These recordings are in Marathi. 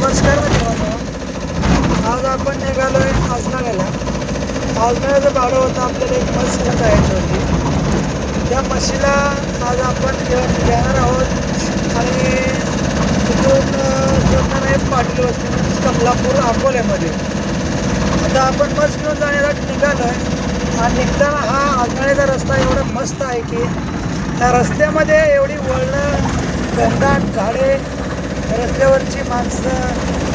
नमस्कार मित्रांनो, आज आपण निघालो आहे आजनाळ्याला. आजनाळ्याचं भाडं होतं आपल्याला एक म्हशी जायची होती. त्या म्हशीला आज आपण घेणार आहोत आणि तिथून सोडणार पाटील वस्ती कमलापूर अकोल्यामध्ये. आता आपण म्हस घेऊन जाण्यासाठी निघालो आहे आणि निघताना हा आजनाळ्याचा रस्ता एवढा मस्त आहे की त्या रस्त्यामध्ये एवढी वळणं, घनदाट झाडे, रस्त्यावरची माणसं,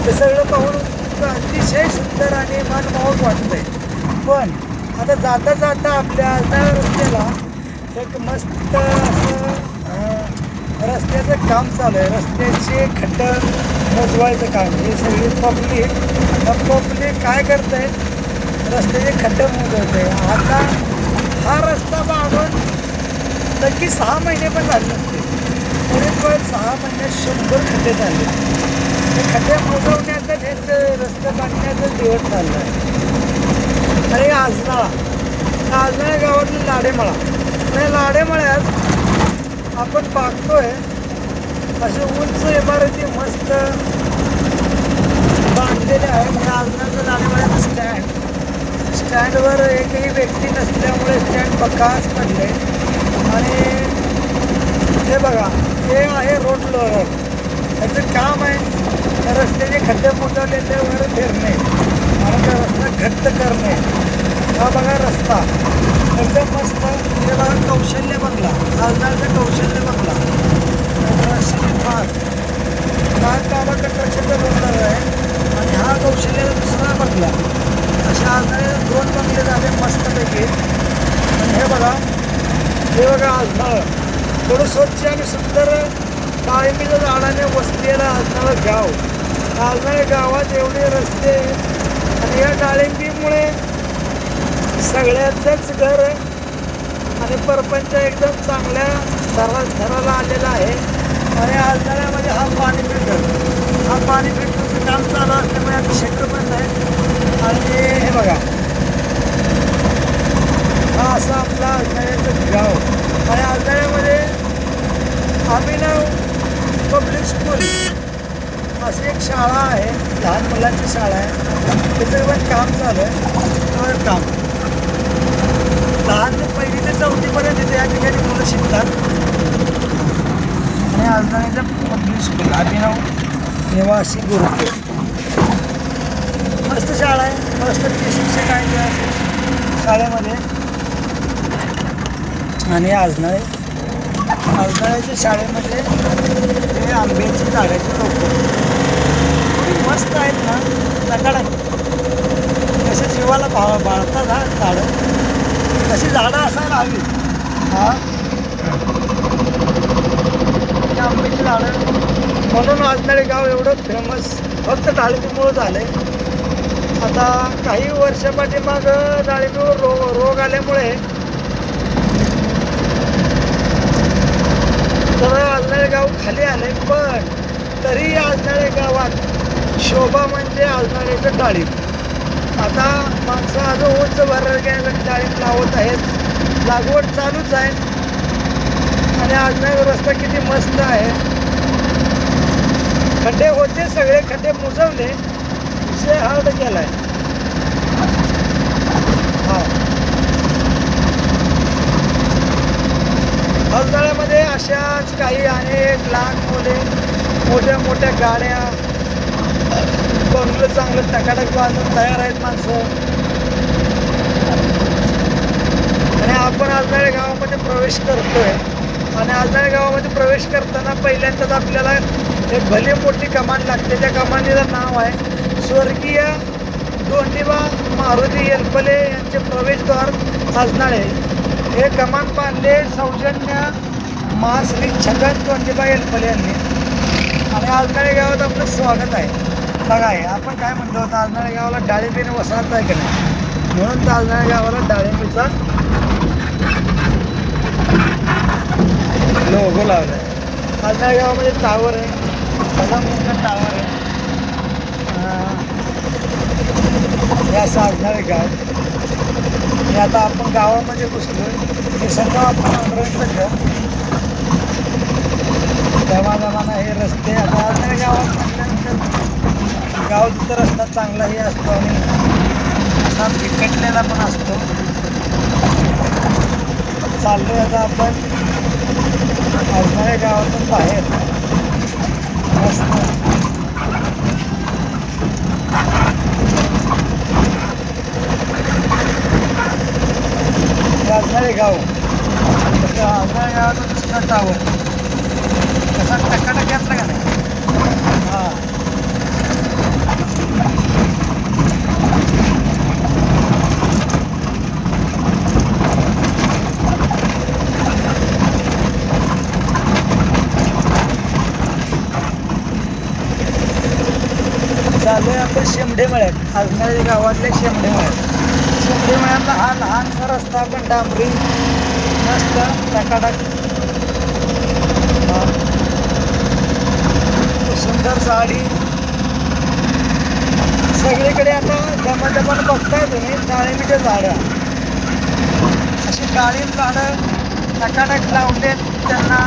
हे सगळं पाहून अतिशय सुंदर आणि मनमोहक वाटतंय. पण आता जाता जाता आपल्या आजनाळा रस्त्याला एक मस्त असं रस्त्याचं काम चालू आहे. रस्त्याचे खड्डं मोजवायचं काम. हे सगळी पब्लिक काय करत आहे, रस्त्याचे खड्डे मोजवते. आता हा रस्ता बांधून नक्की 6 महिने पण झाले नसते. पुढे पण 6 महिन्यात 100 खड्डे झाले. ते खड्डे मोजवण्यातच हे रस्ते बांधण्याचं दिवस चाललं आहे. आणि आजनाळा गावातलं लाडेमळा. आणि लाडेमळ्यात आपण पाहतोय असे उंच इमारती मस्त बांधलेल्या आहेत. या आजनाळ्याचं लाडेमळ्याचं स्टँडवर एकही व्यक्ती नसल्यामुळे स्टँड बकास पडले. आणि हे बघा, हे आहे रोड रोलर. त्याचं काम आहे रस्त्याचे खड्डे मोजवलेल्यावर फिरणे आणि त्या रस्ता घट्ट करणे. हा बघा रस्ता एकदम मस्त. हे बघा कौशल्य बंगला, आजनाळ्याचा कौशल्य बंगला, बांधकामा कन्स्ट्रक्शनचा रोलर आहे आणि हा कौशल्याचा दुसरा बंगला. अशा आजनाळ्यात 2 बंगले झाले मस्तपैकी. आणि हे बघा आजनाळा थोडं स्वच्छ आणि सुंदर डाळिंबीच्या झाडाने वसलेलं आजनाळा गाव. आजनाळा गावात एवढे रस्ते आणि या डाळिंबीमुळे सगळ्याचंच घर आणि परपंच एकदम चांगल्या थराला आलेला आहे. आणि आजनाळ्यामध्ये हा पाणी फिल्टरचं काम चालू असल्यामुळे आता शटर बंद आहे. आणि हे बघा, हा असं आपला आजनाळ्याचं गाव. आणि आजनाळ्यामध्ये अभिनव पब्लिक स्कूल अशी एक शाळा आहे, लहान मुलांची शाळा आहे. त्याचं पण काम चालू आहे. काम लहान ते 1ली ते 4थीपर्यंत इथे या ठिकाणी मुलं शिकतात. आणि आजनाळ्याचं पब्लिक स्कूल अभिनव निवासी गुरुकुल मस्त शाळा आहे. मस्त ते शिक्षक आहे त्या शाळेमध्ये. आणि आजनाळ्याच्या शाळेमध्ये ते आंब्याची झाडाची रोपं थोडी मस्त आहेत ना, तकाडक कसे जीवाला बाळतात हा झाडं. तशी झाडं असायला हवी. आंब्याची झाडं म्हणून आजनाळे गाव एवढं फेमस फक्त डाळिंबीमुळं झालं आहे. आता काही वर्षापाठीमाग डाळिंबीवर रोग आल्यामुळे जरा आजनाळे गाव खाली आले. पण तरी आजनाळे गावात शोभा म्हणजे आजनाळ्याचं डाळिंब. आता माणसं अजून उंच भरण्यासाठी डाळिंब लावत आहेत. लागवड चालूच आहे. आणि आजनाळ्याचा रस्ता किती मस्त आहे. खड्डे होते, सगळे खड्डे मुजवले, विषय हार्ड केला आहे. आजनाळ्यामध्ये अशाच काही अनेक लहान मुले, मोठ्या गाड्या, बंगलं चांगलं टकाटक बांधून तयार आहेत माणसं. आणि आपण आजनाळे गावामध्ये प्रवेश करतोय. आणि आजनाळे गावामध्ये प्रवेश करताना पहिल्यांदाच आपल्याला एक भली मोठी कमान लागते. त्या कमानीचं नाव आहे स्वर्गीय दोंडीबा मारुती येलपले यांचे प्रवेशद्वार आजनाळे. हे कमान बांधले सौजन्य महाश्री छगन दोंडीबा येलपले यांनी. आणि आजनाळे गावात आपलं स्वागत आहे. बघा आहे आपण काय म्हणतो होतं, आजनाळे गावाला डाळिंबीने वसाहत आहे की नाही, म्हणून तर आजनाळे गावाला डाळिंबीचा लोगो लावला आहे. आजनाळे गावामध्ये टावर आहे, भला मोठा टावर आहे. हे असं आजनाळे गाव. हे आता आपण गावामध्ये घुसलोय. हे सगळं आपण आंध्राचं घर. जमाना हे रस्ते आता आजनाळे गावात म्हटल्यानंतर गाव तिथं रस्ता चांगलाही असतो आणि असा विकटलेला पण असतो. चाललोय आता आपण आजनाळे गावातून बाहेर. मस्त आजनाळे गाव, आजनाळे गावातून दिसणार टावर कसा टकाटक घातला का नाही. हां चालू आहे आपण शेंबडे मळ्यात, आजनाळे गावातले शेंबडे मळ्यात. शेंबडे मळ्यातला हा लहानसा रस्ता आपण डांबरी मस्त टकाटक, सुंदर झाडी सगळीकडे. आता दमादमान बघताय तुम्ही डाळिंबीचे झाडं, अशी डाळिंब झाडं टकाटक लावलेत, त्यांना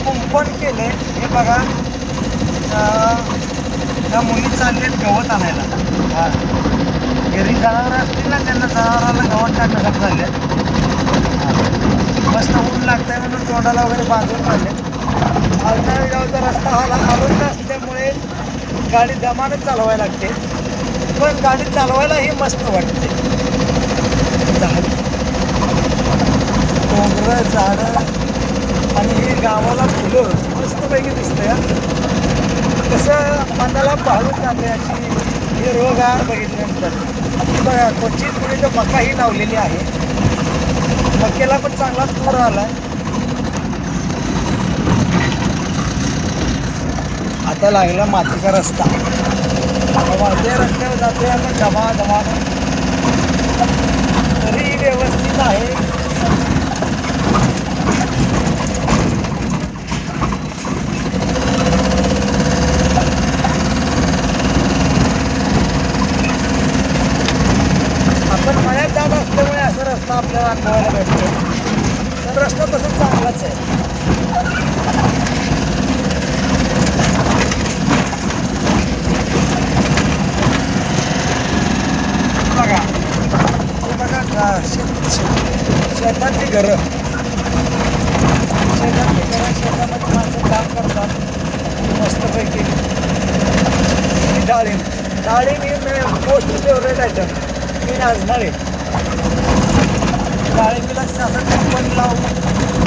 कुंपण केले. हे बघा, त्या मुली चाललेत गवत आणायला. हा, घरी जनावरं असतील ना, त्यांना जनावराला गवत टाकण्यासाठी चालले. मस्त ऊन लागतंय म्हणून तोंडाला वगैरे बांधून काढले. आजनाळे गावचा रस्ता हा अरुंद असल्यामुळे गाडी दमानं चालवायला लागते, पण गाडी चालवायलाही मस्त वाटते. झाड, डोंगरं, झाडं आणि हे गावाला फुलं मस्तपैकी दिसतंय. कसं मनाला भाळून जाते अशी हिरवगार बघितल्यानंतर. बघा, क्वचित कुणी तर मकाही लावलेली आहे. मक्याला पण चांगलाच पूर आलाय. आता लागला मातीचा रस्ता. वाळत्या रस्त्यावर जातोय आपण धमाधमा, तरी व्यवस्थित आहे. आपण मळ्यात जात असल्यामुळे असा रस्ता आपल्याला अनुभवायला भेटतो. तर रस्ता तसं चांगलाच आहे. बघा, हे बघा, शेतातली घरं, शेतामध्ये माणसं काम करतात मस्तपैकी. डाळिंब ही मोस्ट फेवरेट आयटम. मी आजनाळे डाळिंबीला असं कुंपण लावून,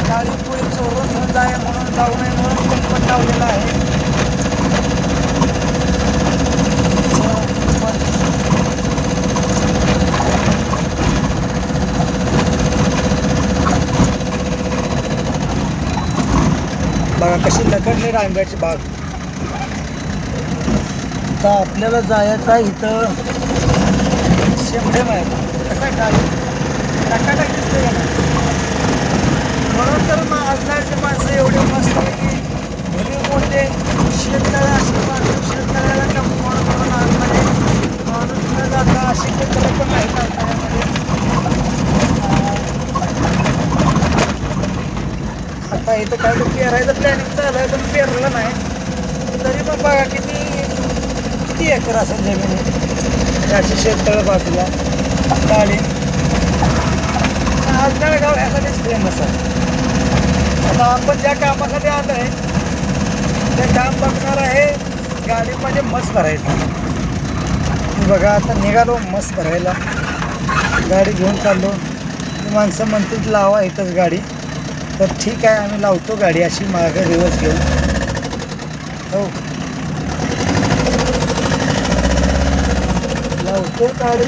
डाळिंब पुढे चोरून घेऊन जाय म्हणून, जाऊ नये म्हणून कुंपण लावलेलं आहे. बघा कशी लकडली डाळिंबाची बाग. आता आपल्याला जायचं आहे इथं शेंबडे मळ्यात. कसं डाळिंब टकाटक दिसते का नाही, म्हणून तर मग आजनाळची माणसं एवढी मस्त की भले मोठे शेततळे असे माणूस शेततळ्याला कंपाऊंड करून आतमध्ये माणूस न जाता अशी शेततळे पण नाहीत आजनाळ्यामध्ये. आता इथं काय तर पेरायचं प्लॅनिंग चालू आहे, पण पेरलं नाही. तरी पण बघा किती एकर असेल जमीन. अशी शेततळं बाजूला डाळिंब. आजनाळे गाव ह्यासाठीच फेमस आहे. आता आपण ज्या कामासाठी आलो आहे ते काम बघणार आहे गाडीमध्ये मस भरायचं. बघा, आता निघालो मस भरायला, गाडी घेऊन चाललो. माणसं म्हणतील लावा इथंच गाडी, तर ठीक आहे आम्ही लावतो गाडी अशी मागं रिवर्स घेऊन. हो, लावतो गाडी.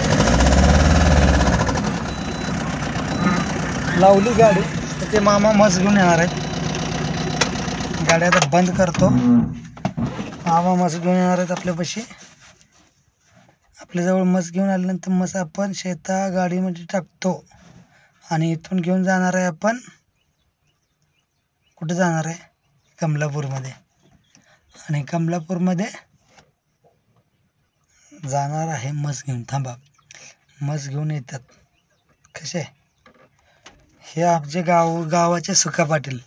लावली गाडी तर ते मामा मस घेऊन येणार आहेत. गाडी आता बंद करतो. मामा मस घेऊन येणार आहेत आपल्यापाशी. आपल्याजवळ मस घेऊन आल्यानंतर मस आपण गाडीमध्ये टाकतो आणि इथून घेऊन जाणार आहे आपण. कुठे जाणार आहे? कमलापूरमध्ये. आणि कमलापूरमध्ये जाणार आहे मस घेऊन. थांबा, मस घेऊन येतात कसे. हे आमचे गावाचे सुका पाटील.